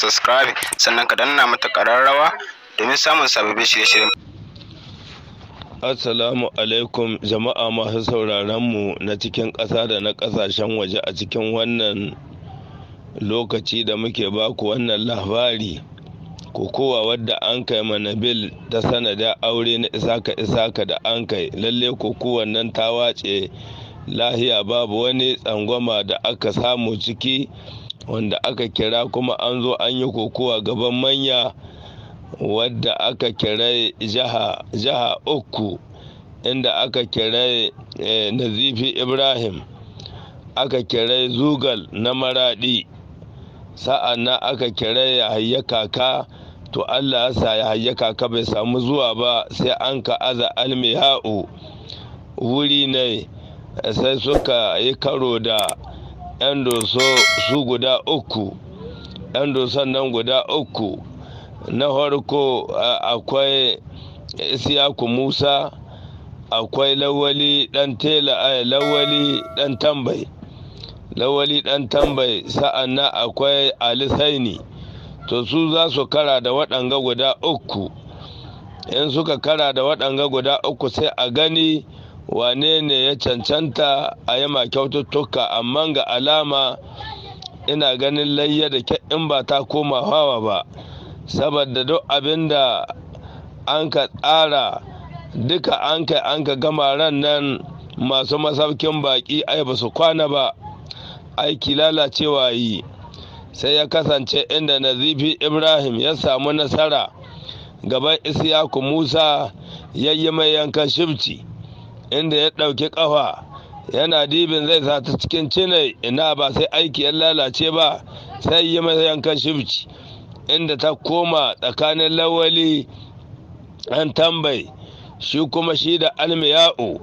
subscribe sannan ka danna mata ƙararrawa domin samun sababbin shirye-shiryen. Assalamu alaikum jama'a masu sauraron mu na cikin ƙasa da na ƙasashen waje a cikin wannan lokaci da muke baku wannan labari. Kokowa wadda an kai Manabil ta sanadin aure na Isaka da an kai, lalle kokowar nan ta wace lahiya, babu wani tsangwama da aka samu ciki wanda aka kira, kuma an zo an yi kokowa gaban manya wadda aka kira jiha uku, inda aka kira Nazifi Ibrahim, aka kira Zugal na Maradi, sa'an nan aka kira Yahaya Kaka. To Allah ya sa Yahaya Kaka bai samu zuwa ba, sai an ka aza Almiha'u wuri ne, sai suka yi karo da 'yan doso su guda uku. 'Yan doson nan guda uku, na farko akwai Isiyaku Musa, akwai Lawali dan Tela, Lawali dan Tambai, sa'an nan akwai Ali Saini. To su za su kara da waɗanga guda uku. In suka kara da waɗanga guda uku sai a gani wane ne ya cancanta a yi ma kyaututtuka, amma ga alama ina ganin layya da in ba ta koma hawa ba, saboda duk abin da an ka tsara duka an ka gama ran nan, masu masaukin baƙi ai ba su kwana ba, aiki lalacewa yi. Sai ya kasance inda Nazifi Ibrahim ya samu nasara gaban Isiyaku Musa, yayi mai yankan shibci, inda ya ɗauki ƙafa yana dibin zai sa ta cikin cinai, ina ba sai aiki ya lalace ba, sai yi mai yankan shibci, inda ta koma tsakanin Lawali ɗan Tambai shi kuma shi da Almiya'u.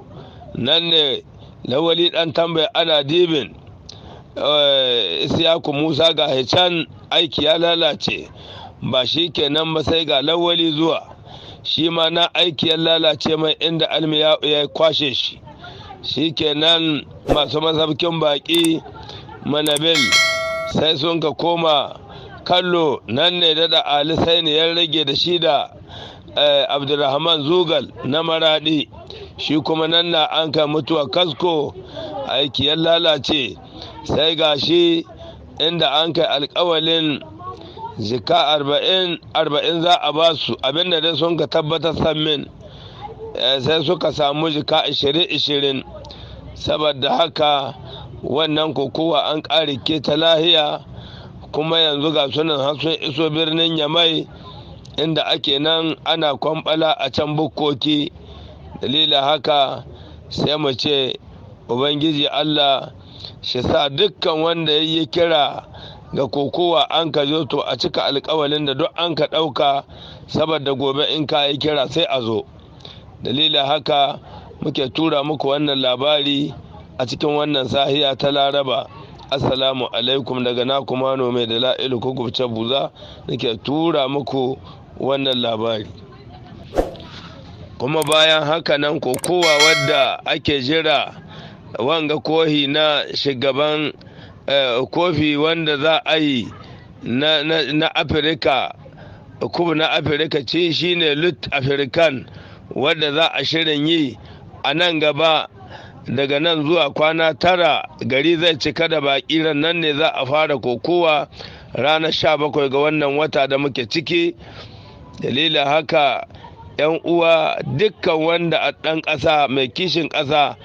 Nan ne Lawali ɗan Tambai ana dibin Isiyaku Musa ga can aiki ya lalace, ba shi kenan ba sai ga Lawali zuwa, shi ma na aiki ya lalace mai, inda Almiya'u ya kwashe shi. Shi kenan masu masaukin baƙi Manabil sai sun ka koma kallo. Nan ne da Ali Saini ya rage da shi da Abdulrahman Zugal na Maradi, shi kuma nan na an kai mutuwa kasko, aiki ya lalace. Sai ga shi inda an kai alkawalin jika 40 za a ba su, abinda dai sun ka tabbatar sammin, sai suka samu jika 20. Saboda haka wannan kokowa an ƙare ke ta lahiya, kuma yanzu ga sunan har sun iso birnin Yamai, inda ake nan ana kwambala a can bukkoki. Dalilin haka sai mu ce Ubangiji Allah shi sa dukkan wanda ya yi kira ga kokowa an ka zo, to a cika alkawalin da duk an ka ɗauka, saboda gobe in ka yi kira sai a zo. Dalilin haka muke tura muku wannan labari a cikin wannan sahiya ta Laraba. Assalamu alaikum, daga na kuma mai da la'ilu ko gubce buza nake tura muku wannan labari. Kuma bayan haka nan kokowa wadda ake jira, wanga kohi na shugaban kofi wanda za a yi na Afirka, kuma na Afirka ce shine Lut African, wadda za a shirin yi a nan gaba. Daga nan zuwa kwana 9 gari zai cika da baƙi. Nan ne za a fara kokowa ranar 17 ga wannan wata da muke ciki. Dalilin haka 'yan uwa, dukkan wanda a ɗan ƙasa mai kishin ƙasa,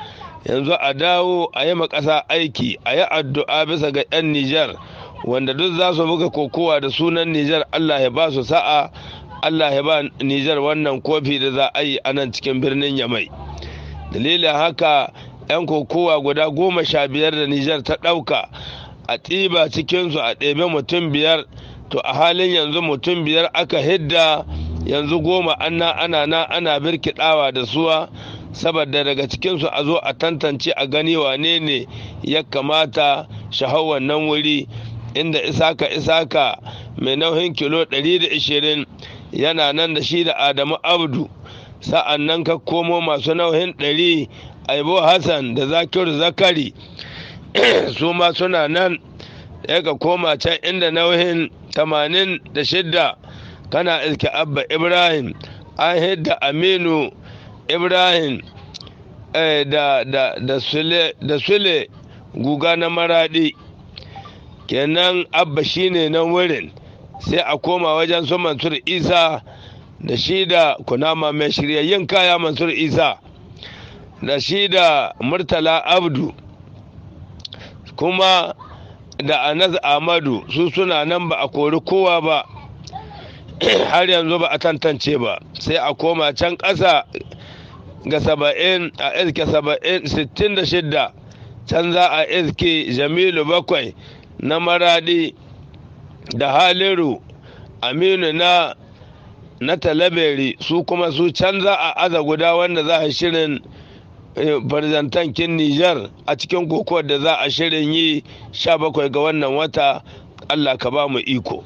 yanzu a dawo a yi ƙasa aiki, a yi addu'a bisa ga 'yan Nijar wanda duk za su buga kokowa da sunan Nijar. Allah ya ba su sa'a, Allah ya ba Nijar wannan kofi da za a yi a nan cikin birnin Yamai. Dalilin haka 'yan kokowa guda 15 da Nijar ta ɗauka, a ɗiba cikinsu a ɗebe mutum 5. To a halin yanzu mutum 5 aka hidda, yanzu 10 ana birkiɗawa da suwa, saboda daga cikinsu a zo a tantance a gani wane ne ya kamata shahau wannan wuri. Inda Isaka mai nauyin kilo 120 yana nan da shi da Adamu Abdu. Sa'an nan ka komo masu nauyin 100, Aibo Hassan da Zakiru Zakari su ma suna nan. Ya ka koma can inda nauyin 86 kana iske Abba Ibrahim, an hidda Aminu Ibrahim da Sule Guga na Maradi, kenan Abba shine nan wurin. Sai a koma wajen su Mansur Isa da shi da kunama mai shiryayyen kaya Mansur Isa da shi da Murtala Abdu kuma da Anas Ahmadu, su suna nan ba a kori kowa ba har yanzu ba a tantance ba. Sai a koma can ƙasa ga 70 a iske 66 can za a iske Jamilu Bakwai na Maradi da Haliru Aminu na Talaberi, su kuma su can za a aza guda wanda za a shirin farzantankin Nijar a cikin kokowar da za a shirin yi 17 ga wannan wata. Allah ka ba mu iko.